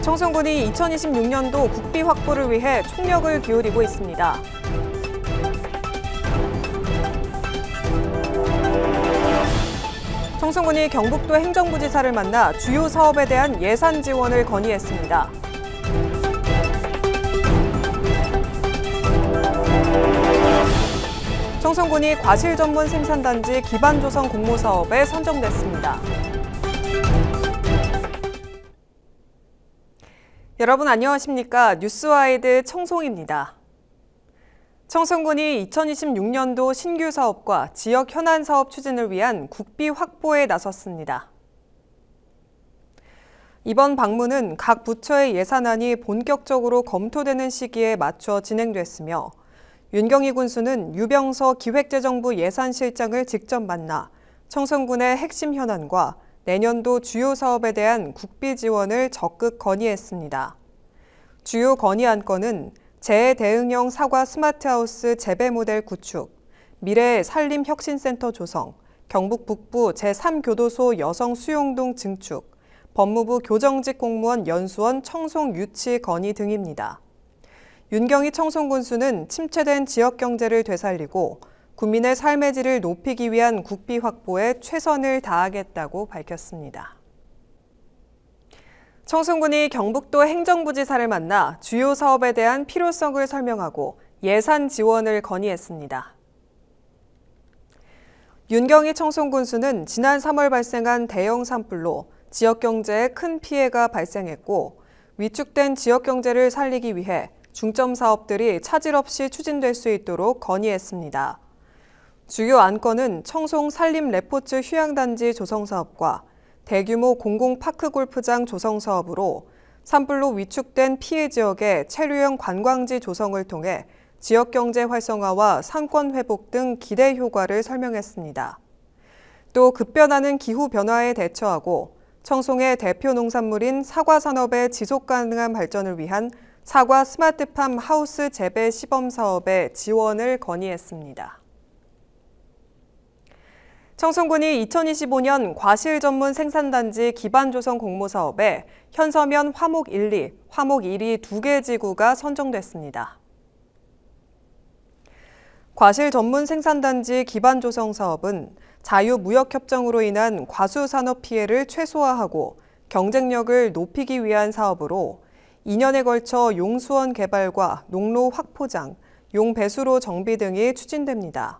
청송군이 2026년도 국비 확보를 위해 총력을 기울이고 있습니다. 청송군이 경북도 행정부지사를 만나 주요 사업에 대한 예산 지원을 건의했습니다. 청송군이 과실 전문 생산단지 기반 조성 공모 사업에 선정됐습니다. 여러분 안녕하십니까? 뉴스와이드 청송입니다. 청송군이 2026년도 신규 사업과 지역 현안 사업 추진을 위한 국비 확보에 나섰습니다. 이번 방문은 각 부처의 예산안이 본격적으로 검토되는 시기에 맞춰 진행됐으며 윤경희 군수는 유병서 기획재정부 예산실장을 직접 만나 청송군의 핵심 현안과 내년도 주요 사업에 대한 국비 지원을 적극 건의했습니다. 주요 건의 안건은 재해 대응형 사과 스마트하우스 재배 모델 구축, 미래 산림혁신센터 조성, 경북 북부 제3교도소 여성 수용동 증축, 법무부 교정직 공무원 연수원 청송 유치 건의 등입니다. 윤경희 청송군수는 침체된 지역 경제를 되살리고 국민의 삶의 질을 높이기 위한 국비 확보에 최선을 다하겠다고 밝혔습니다. 청송군이 경북도 행정부지사를 만나 주요 사업에 대한 필요성을 설명하고 예산 지원을 건의했습니다. 윤경희 청송군수는 지난 3월 발생한 대형 산불로 지역 경제에 큰 피해가 발생했고 위축된 지역 경제를 살리기 위해 중점 사업들이 차질 없이 추진될 수 있도록 건의했습니다. 주요 안건은 청송 산림 레포츠 휴양단지 조성 사업과 대규모 공공파크 골프장 조성 사업으로 산불로 위축된 피해 지역의 체류형 관광지 조성을 통해 지역 경제 활성화와 상권 회복 등 기대 효과를 설명했습니다. 또 급변하는 기후 변화에 대처하고 청송의 대표 농산물인 사과 산업의 지속 가능한 발전을 위한 사과 스마트팜 하우스 재배 시범 사업에 지원을 건의했습니다. 청송군이 2025년 과실 전문 생산단지 기반 조성 공모 사업에 현서면 화목 1리, 화목 1위 2개 지구가 선정됐습니다. 과실 전문 생산단지 기반 조성 사업은 자유무역협정으로 인한 과수산업 피해를 최소화하고 경쟁력을 높이기 위한 사업으로 2년에 걸쳐 용수원 개발과 농로 확포장, 용배수로 정비 등이 추진됩니다.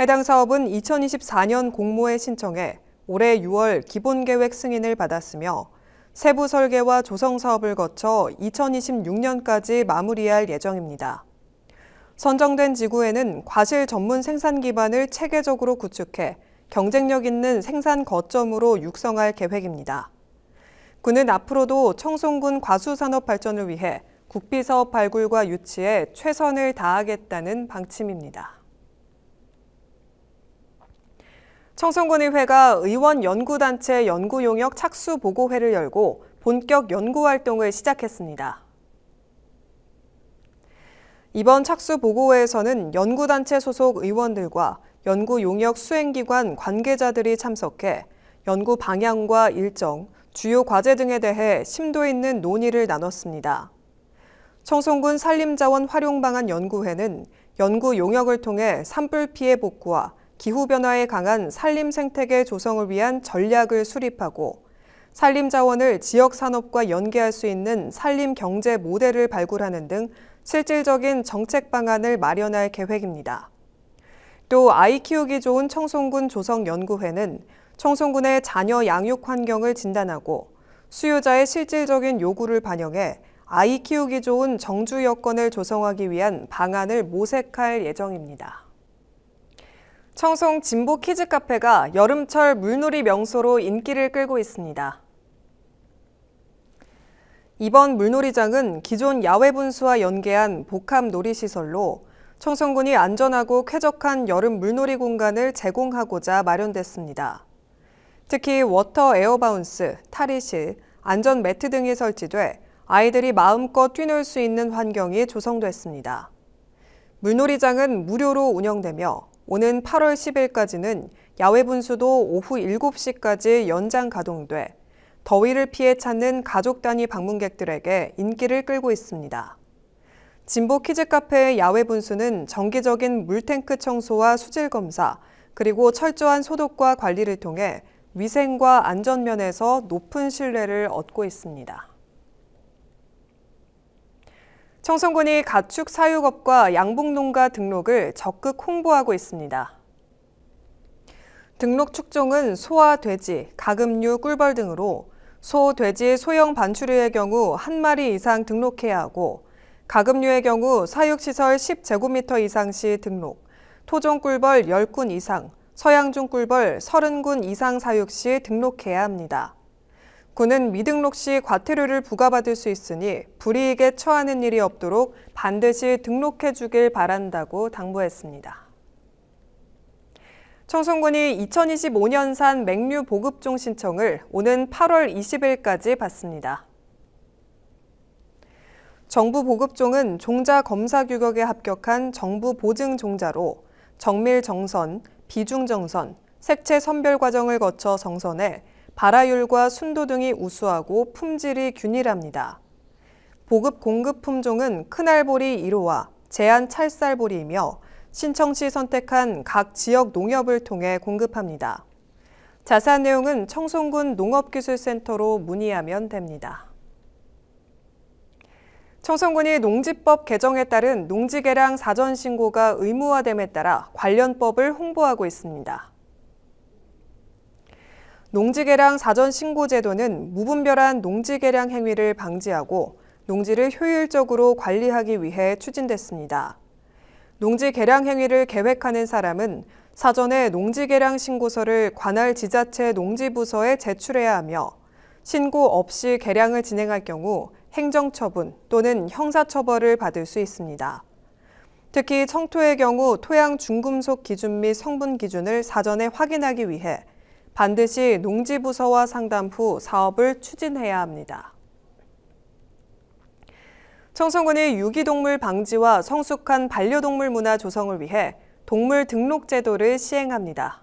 해당 사업은 2024년 공모에 신청해 올해 6월 기본계획 승인을 받았으며 세부 설계와 조성 사업을 거쳐 2026년까지 마무리할 예정입니다. 선정된 지구에는 과실 전문 생산 기반을 체계적으로 구축해 경쟁력 있는 생산 거점으로 육성할 계획입니다. 군은 앞으로도 청송군 과수산업 발전을 위해 국비사업 발굴과 유치에 최선을 다하겠다는 방침입니다. 청송군의회가 의원연구단체 연구용역 착수보고회를 열고 본격 연구활동을 시작했습니다. 이번 착수보고회에서는 연구단체 소속 의원들과 연구용역 수행기관 관계자들이 참석해 연구 방향과 일정, 주요 과제 등에 대해 심도 있는 논의를 나눴습니다. 청송군 산림자원 활용방안 연구회는 연구 용역을 통해 산불 피해 복구와 기후변화에 강한 산림 생태계 조성을 위한 전략을 수립하고 산림자원을 지역산업과 연계할 수 있는 산림 경제 모델을 발굴하는 등 실질적인 정책 방안을 마련할 계획입니다. 또 아이 키우기 좋은 청송군 조성연구회는 청송군의 자녀 양육 환경을 진단하고 수요자의 실질적인 요구를 반영해 아이 키우기 좋은 정주 여건을 조성하기 위한 방안을 모색할 예정입니다. 청송 진보 키즈 카페가 여름철 물놀이 명소로 인기를 끌고 있습니다. 이번 물놀이장은 기존 야외 분수와 연계한 복합 놀이시설로 청송군이 안전하고 쾌적한 여름 물놀이 공간을 제공하고자 마련됐습니다. 특히 워터 에어바운스, 탈의실, 안전 매트 등이 설치돼 아이들이 마음껏 뛰놀 수 있는 환경이 조성됐습니다. 물놀이장은 무료로 운영되며 오는 8월 10일까지는 야외 분수도 오후 7시까지 연장 가동돼 더위를 피해 찾는 가족 단위 방문객들에게 인기를 끌고 있습니다. 진보 키즈 카페의 야외 분수는 정기적인 물탱크 청소와 수질 검사, 그리고 철저한 소독과 관리를 통해 위생과 안전면에서 높은 신뢰를 얻고 있습니다. 청송군이 가축 사육업과 양봉농가 등록을 적극 홍보하고 있습니다. 등록 축종은 소와 돼지, 가금류, 꿀벌 등으로 소, 돼지, 소형 반추류의 경우 1마리 이상 등록해야 하고 가금류의 경우 사육시설 10제곱미터 이상 시 등록, 토종 꿀벌 10군 이상, 서양중 꿀벌 30군 이상 사육 시 등록해야 합니다. 군은 미등록 시 과태료를 부과받을 수 있으니 불이익에 처하는 일이 없도록 반드시 등록해 주길 바란다고 당부했습니다. 청송군이 2025년산 맹류 보급종 신청을 오는 8월 20일까지 받습니다. 정부 보급종은 종자 검사 규격에 합격한 정부 보증 종자로 정밀 정선, 비중 정선, 색채 선별 과정을 거쳐 정선해 발화율과 순도 등이 우수하고 품질이 균일합니다. 보급 공급 품종은 큰알보리 1호와 제한 찰쌀보리이며 신청 시 선택한 각 지역 농협을 통해 공급합니다. 자세한 내용은 청송군 농업기술센터로 문의하면 됩니다. 청송군이 농지법 개정에 따른 농지개량 사전 신고가 의무화됨에 따라 관련 법을 홍보하고 있습니다. 농지개량 사전 신고 제도는 무분별한 농지개량 행위를 방지하고 농지를 효율적으로 관리하기 위해 추진됐습니다. 농지개량 행위를 계획하는 사람은 사전에 농지개량 신고서를 관할 지자체 농지부서에 제출해야 하며 신고 없이 개량을 진행할 경우 행정처분 또는 형사처벌을 받을 수 있습니다. 특히 청토의 경우 토양 중금속 기준 및 성분 기준을 사전에 확인하기 위해 반드시 농지부서와 상담 후 사업을 추진해야 합니다. 청송군이 유기동물 방지와 성숙한 반려동물 문화 조성을 위해 동물 등록 제도를 시행합니다.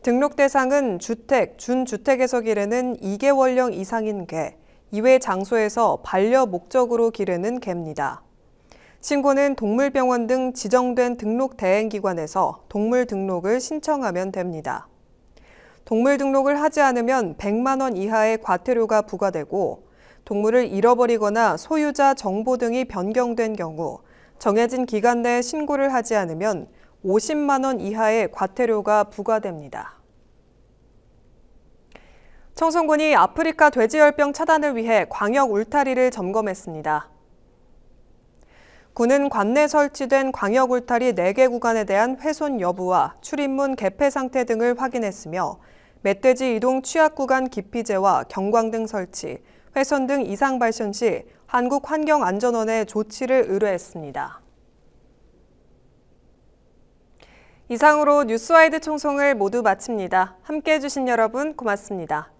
등록 대상은 주택, 준주택에서 기르는 2개월령 이상인 개, 이외 장소에서 반려 목적으로 기르는 개입니다. 신고는 동물병원 등 지정된 등록 대행기관에서 동물 등록을 신청하면 됩니다. 동물 등록을 하지 않으면 100만 원 이하의 과태료가 부과되고 동물을 잃어버리거나 소유자 정보 등이 변경된 경우 정해진 기간 내에 신고를 하지 않으면 50만 원 이하의 과태료가 부과됩니다. 청송군이 아프리카 돼지열병 차단을 위해 광역 울타리를 점검했습니다. 군은 관내 설치된 광역 울타리 4개 구간에 대한 훼손 여부와 출입문 개폐 상태 등을 확인했으며 멧돼지 이동 취약 구간 기피제와 경광등 설치, 훼손 등 이상 발생 시 한국환경안전원에 조치를 의뢰했습니다. 이상으로 뉴스와이드 청송을 모두 마칩니다. 함께해 주신 여러분 고맙습니다.